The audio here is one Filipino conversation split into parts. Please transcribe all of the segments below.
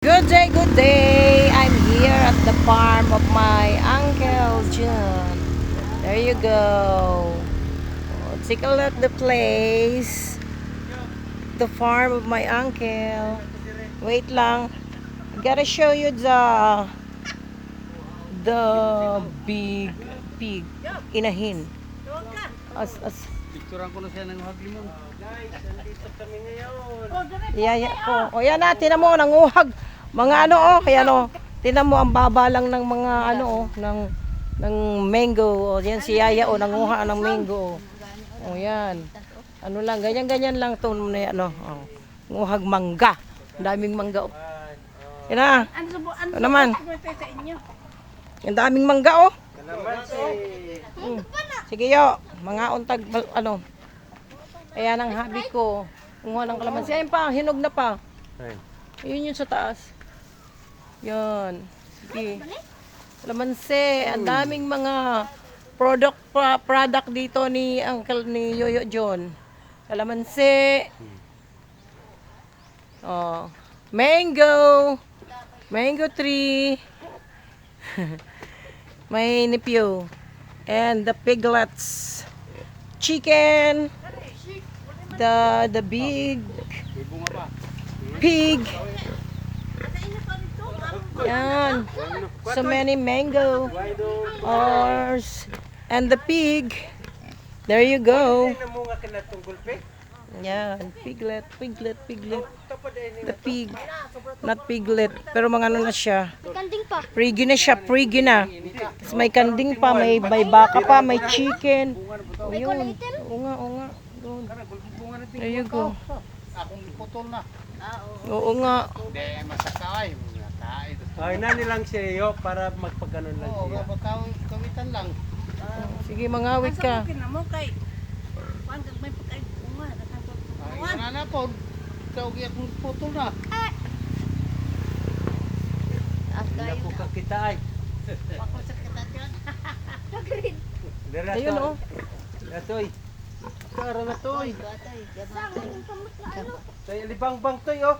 Good day, good day. I'm here at the farm of my Uncle John. There you go. Oh, take a look at the place. The farm of my uncle. Wait lang. I gotta show you the big pig. Inahin. As. Picturean ko na siya ng haglimon. Guys, nandito kami ngayon. Yaya ko. O yan na, tinan mo, nanguhag. Mga ano, kaya ano, tinan mo, ang baba lang ng mga ano, ng mango. O yan, si Yaya, nanguha ng mango. O yan. Ano lang, ganyan-ganyan lang to, ano, nguhag mangga. Ang daming mangga, o. Yan na. Ano naman? Ang daming mangga, o. Sige, yo. Mga untag, ano. Ayan ang habi ko. Kumuha ng kalamansi. Ayun pa, hinog na pa. Ayun yun sa taas. Yan. Sige. Kalamansi. Ang daming mga product dito ni Uncle ni Yoyo John. Kalamansi. Oh. Mango. Mango tree. May nipyo. And the piglets. Chicken. The big pig. Yan. So many mango. And the pig. There you go. Namunga ka na tunggol, pe? Yan. Piglet. The pig. Not piglet. Pero mga ano na siya. Kanding pa. Prigi na siya. Prigi na. Tapos may kanding pa. May baka pa. May chicken. O yun. Oo nga. Doon. There you go. Akong putol na. Oo nga. Hindi, masakay. Ay, nani lang siya yo para magpaganon lang Oo, siya. kawitan lang. Sige, mangawit ka. Ay, na po. Kaugi akong putol na. Wala po kakita ay. Dira Ayun, to. oh. Datoy. Kara na toy. Tay libang-bang toy oh.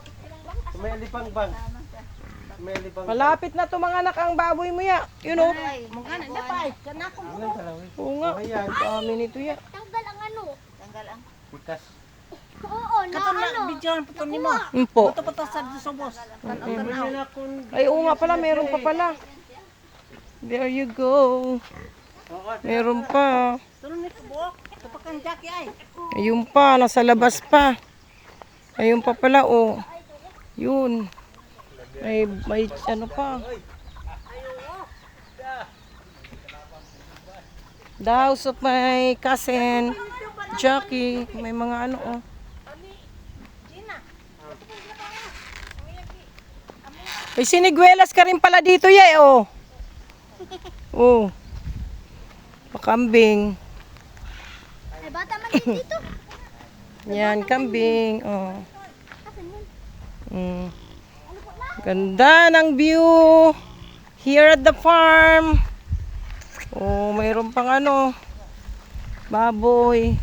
May libang-bang. May libang. Malapit na to mga anak ang baboy mo ya. Yun o. Mga na pa. Kana ko. Oo nga. Ayan. Dami nito ya. Tanggal ang ano. Tanggal ang. Pikas. Oo, na ano. Bidyan po ni mo. Umpo. Patas sa subos. Wala kun. Ay, oo nga pala. Meron pa pala. There you go. Meron pa. Tulong ni kubo. Tapakan jaki ay. Ayun pa. Nasa labas pa. Ayun pa pala oh. Yun. May ano pa. The house of my cousin Jackie. May mga ano oh. May siniguelas ka rin pala dito ya oh. Oh. Pakambing. Ay, bata man din dito. Yan, kambing. Oh. Ganda ng view here at the farm. Oh, mayroon pang ano, baboy.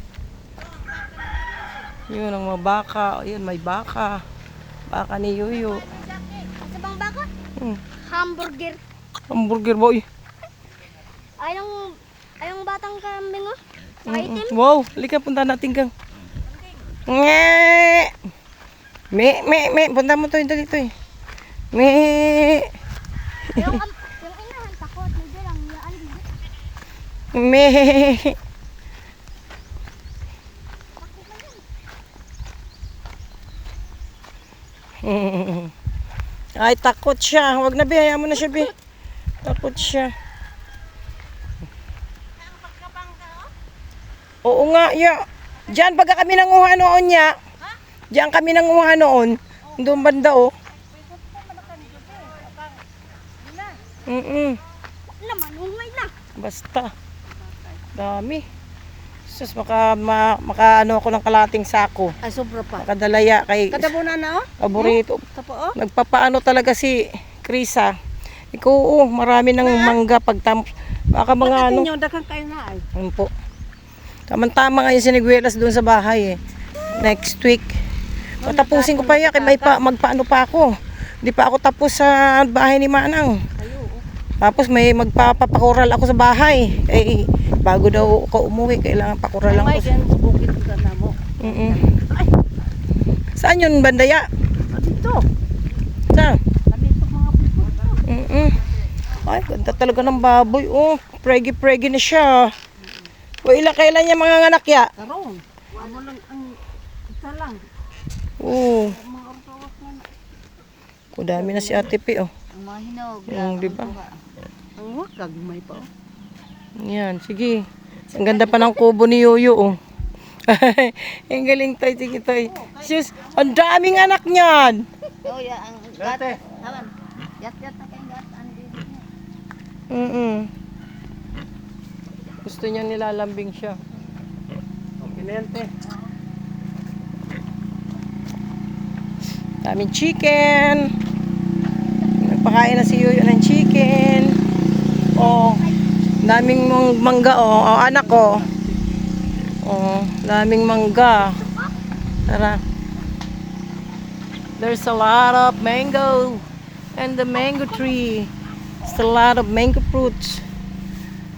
Yun ang mga baka. Yun, may baka. Baka ni Yuyo. Sa bang baka? Hamburger. Hamburger boy. Ayong batang kambing oh. Maitim. Wow, halika punta natin kang. Nge! Me. Punta mo to dito eh. Me. Yung inahan takot. Medyo lang. Me. Ay, takot siya. Huwag na, Bi. Hayaan mo na siya, Bi. Takot siya. Oo nga, ya. Diyan, baga kami nanguha noon, ya. Diyan kami nanguha noon. Doon banda, oh. Laman, umay na. Basta. Dami. Sus, maka ano ako ng kalating sako. Ay, sobra pa. Makadalaya kay Kadabuna na oh. paborito. Tapo oh. Nagpapaano talaga si Krisa. Ikaw, marami ng mangga pagtam. Baka mga ano. Inyo, dakan kayo na ay. Ano po. Tama-tama ngayon siniguelas doon sa bahay eh. Next week. Patapusin ko pa yan. Kaya may magpaano pa ako. Di pa ako tapos sa bahay ni Manang. Tapos may magpapakural ako sa bahay. Eh, bago daw ako umuwi, kailangan pakural lang May ko. gan sa bukid ka na mo. Mm-mm. Saan yun, Bandaya? Dito. Saan? Dito mga pulpul. Mm-mm. Ay, ganda talaga ng baboy. Oh, pregi-pregi na siya. O, kailan niya mga anak ya? Karon. Ano lang ang isa lang. Oo. Mga ortawas na. Kudami na si Ate P, oh. Ang mga hinog. Yung, di ba? Ang wakag may pa. Yan, sige. Ang ganda pa ng kubo ni Yoyo, oh. Ang galing tayo, sige tayo. Sus, ang daming anak niyan. Oh, ya ang Dati. Aman. Yat-yat na kayong gat. Mm-mm. Gusto niya nilalambing siya. Okay na yan, te. Daming chicken. Nagpakain na si Yoyo ng chicken. Oh, daming mangga, oh. Oh, anak ko. Oh, daming mangga. Tara. There's a lot of mango and the mango tree. There's a lot of mango fruits.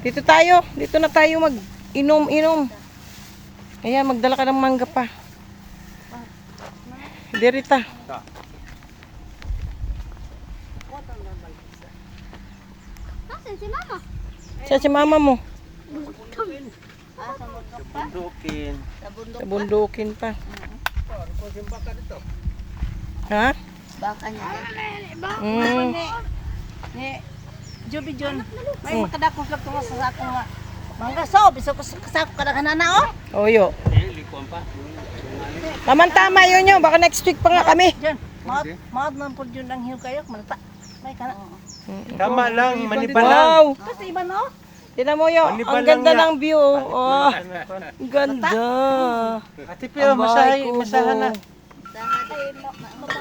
Dito tayo. Dito na tayo mag-inom-inom. Ayan, magdala ka ng mangga pa. Dirita. Nasaan si mama? Siya si mama mo. Bundukin. Sa bundukin pa. Ha? Baka niya. Mm. Ni Joby John. May makadakong slag tunga sa sako nga. Mangga so, biso ko sa sako kada kanana oh. Oyo. Tama-tama yun yun. Baka next week pa nga kami. John, maad man po John ang hiyo kayo. Malata. May kana. Tama lang, maniba lang. Wow! Kasi iba no? Tinan mo yun. Maniba Ang lang ganda yan. ng view. Oh, ang ganda. Ate Pio, masahan na.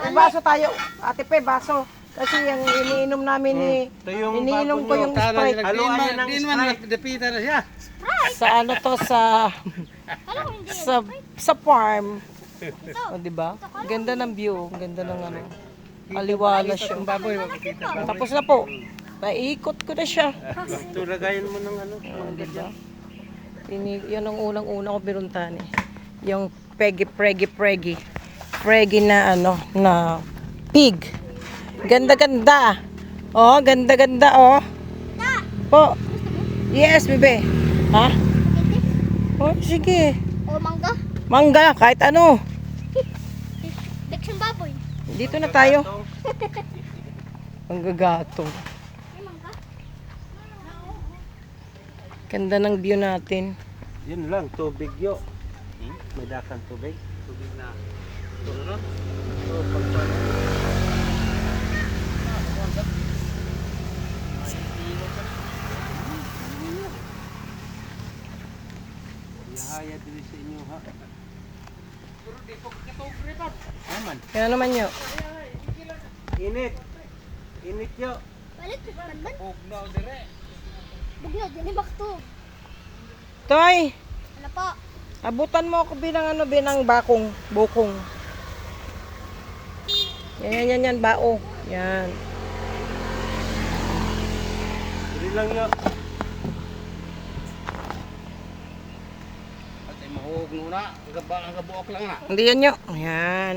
May baso tayo. Ate Pe, baso. Kasi yung iniinom namin ni... Ito yung Iniinom ko bago yung nyo. Sprite. Haluan nyo ng Sprite. Dapita na siya. Sa ano to, sa farm. O, diba? Ganda ng view. Ganda ng ano. Aliwala siya. Baboy, makikita. Tapos na po. Naikot ko na siya. Ito, lagayin mo ng ano. O, diba? Yan ang unang-una ko binuntahan eh. Yung pregi na ano, na pig. Ganda-ganda. Oh, ganda-ganda oh. Po. Yes, bebe. Ha? Oh, sige. O mangga? Mangga, kahit ano. Leksyon baboy. Dito na tayo. Ang gagatong. May mangga? Ganda ng view natin. Yun lang, tubig yo. May dakan tubig. Tubig na. Ihaya dili sa inyo ha. Naman. Kaya naman nyo. Init. Init yo. Balik, banban. Bugnaw, dili bakto. Toy, Ano po? abutan mo ako binang bakong, bukong. Yan, bao. Yan. Dili lang yo. At ay mahug nuna. Ang gabuok lang na. Hindi yan nyo. Yan.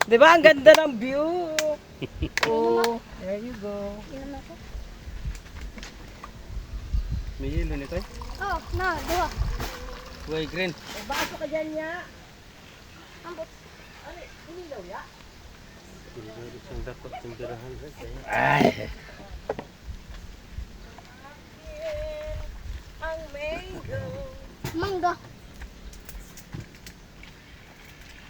Di ba? Ang ganda ng view. Oh, there you go. Inom ako. May yelo nito eh. Oh, na, duha. Way green. Baso ka dyan niya. Ambot. Isang dakot tindirahan rin. Ay. Ang mango. Mangga.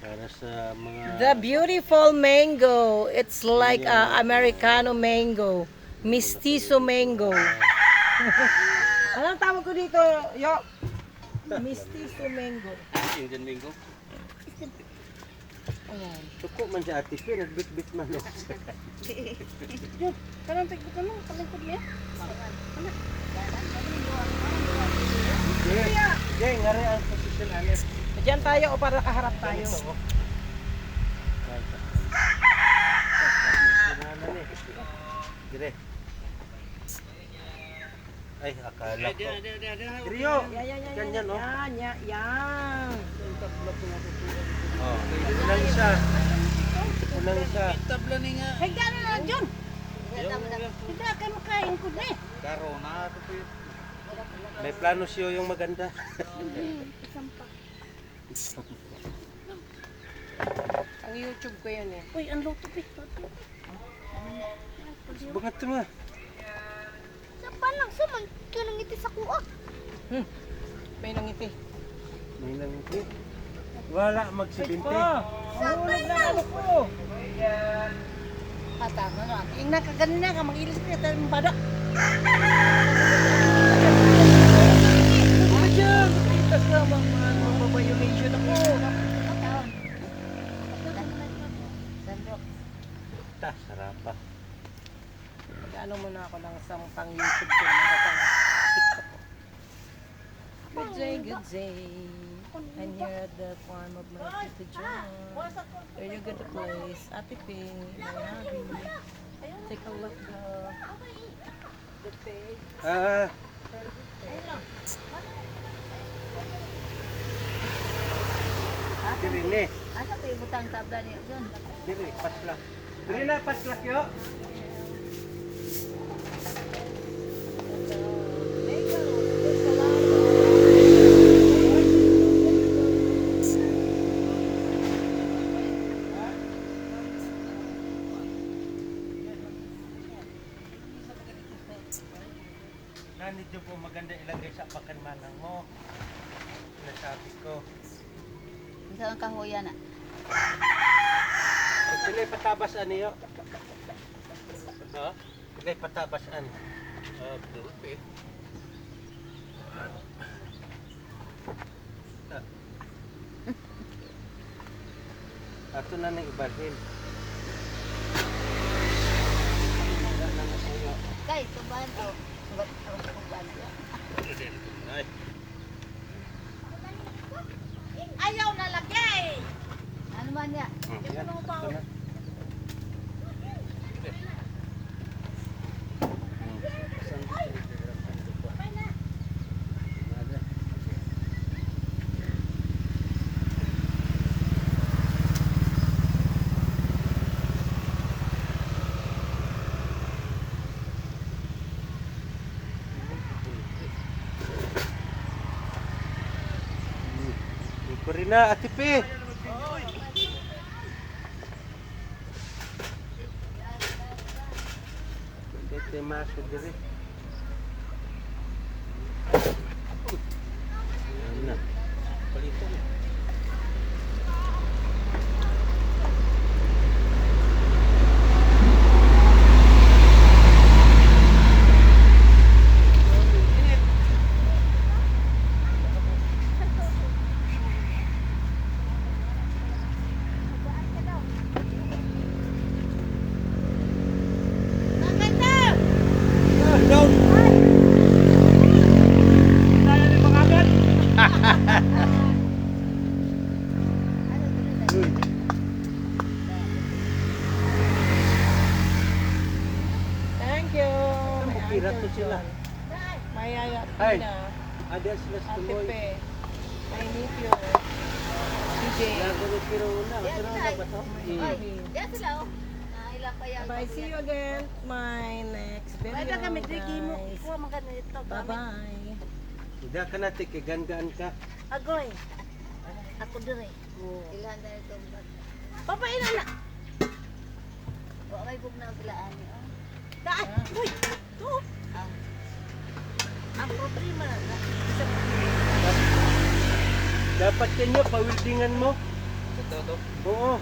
Para sa mga The beautiful mango. It's like Americano mango. Mestizo mango. Anong tawag ko dito, yo? Mestizo mango. Indian mango. Suko man siya ate Pio, nagbit-bit man. Kanang tigbo ka nung kalingkod niya. Jay, ngari ang posisyon anis. Diyan tayo o para nakaharap tayo. Dire. Ay, akala ko. Dia. Diriyo. Ganyan, oh. Yan. Oh, unang isa. Unang isa. Tabla ni nga. Ay, gano'n na, John. Hindi ka makain ko na eh. Karo na ito po. May plano siyo yung maganda. Ang YouTube ko yun eh. Uy, ang luto eh. Bangat mo. Sa palang suman, kanang iti sa kuha. May nangiti. May nangiti. Wala magsibinte. Tama na. Yung nakaganin na ka, mag-ilis na tayo ng bada. Diyan, kita ka mag-violation ako. Ta, sarapa. Ano muna ako ng isang pang YouTube ko na pang TikTok ko. Good day. And you're at the farm of my Tito John. Where you got the place? Ate Ping, my hubby. Take a look the page. Ah. Diri ni. Asa ko yung butang tabla niya, John? Diri, paslak. Diri na, paslak yo. Nanit po maganda ilagay sa pakanmanang mo. Nasabi ko. Isa ang kahoya na. Sila patabas niyo. Ha? Sila patabas an. Dulpe. Ato na nang ibalhin. Kay, tubahan to. Tubahan to. Ay. Ayaw na lagay! Ano man niya? Yan. Ito na. Kurina, Ate Pe. Dito masuk diri. Yan na. Palito. Thank you. Kira to sila. Mayaya Ay. Tina. Ada sila sa Ate tuloy. Pe. I need you. CJ. Nagano kira una. Kira una ba to? Diyan sila oh. Ilang pa yan. Bye. See you again. My next video. Pwede kami, Drigi mo. guys. Kuha mga ganito. Bye-bye. Ida ka na tike gandaan ka. Agoy. Ako dire. Ilan na ito. Papain na. O, may bug na ang pilaan niyo. Daan! Uy! Ito! Ang problema na. Dapat kanyo pawildingan mo. Ito. Oo.